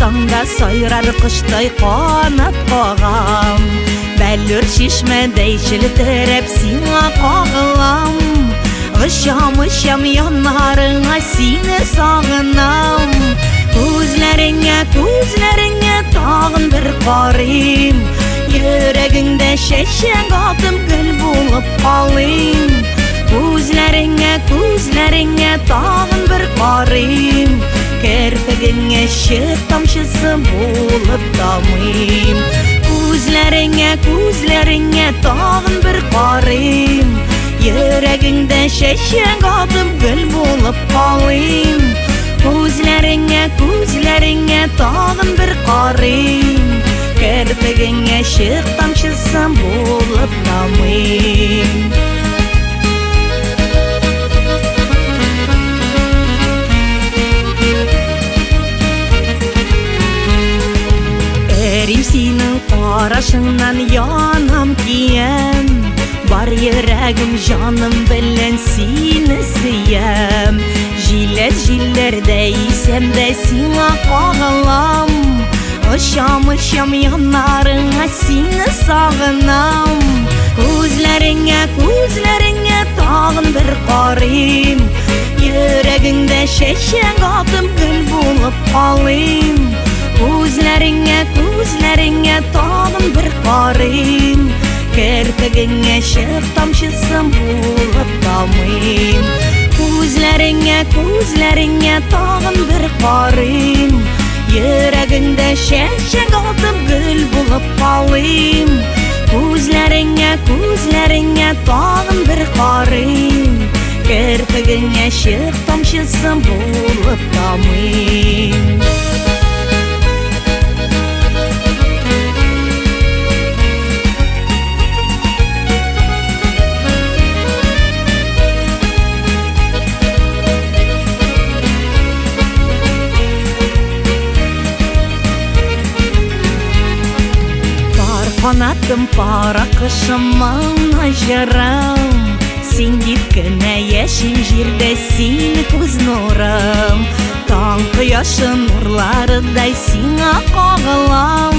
Tangda soyrar kıştay kanat kağam Bellur şişmedey çildirep sina kağılam Işam yanlarına seni sağınam Gözlerine tağın bir qarayım Yüreğinde şeşen kaldım gül bulup alayım Gözlerine tağın bir qarayım Kerpegine şık tamşısı bulup damayım Gözlerine tağın bir qarayım Yüreğinde şeşen kaldım gül bulup alayım Gözlerine tağın bir qarayım Kerpegine şık tamşısı bulup damayım Erim senin qarашыңнан yanam kiyem Var yüreğim canım bilen seni siyem Jiller deysem de sina kağılam Işam yanlarına seni sağınam Gözlerine tağın bir qarayım Yüreğinde şeşen kaldım gül bulup alayım Gözlerine tağın bir qarayım Kerpegine şık tamşısı bulup damayım Gözlerine tağın bir qarayım Yüreğinde şeşen kaldım gül bulup alayım Gözlerine tağın bir qarayım Kerpegine şık tamşısı bulup damayım Kanatım para kışımın ajırım Sen gitgine yeşil jirde seni көз nurım Taң kıyaşın nurlarıday seni kağılam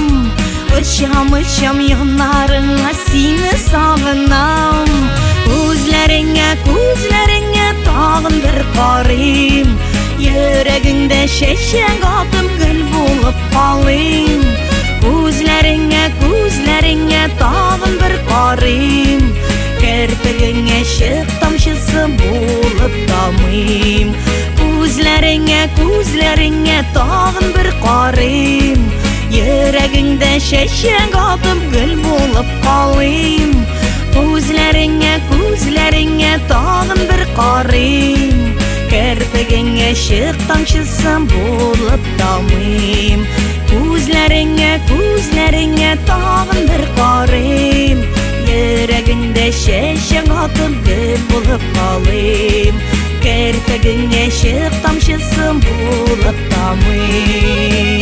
Işam yanlarına seni sağınam Gözlerine tağın bir qarayım Yüreğinde şeşen kaldım gül bulup alayım Gözlerine tağın bir qarayım Kerpegine şık tamşısı bulup damayım Gözlerine tağın bir qarayım Yüreğinde şeşen kaldım gül bulup alayım Gözlerine tağın bir qarayım Kerpegine şık tamşısı bulup damayım Gözlerine tağın bir qarayım Yüreğinde şeşen kaldım gül bulup alayım Kerpegine şık tamşısı bulup damayım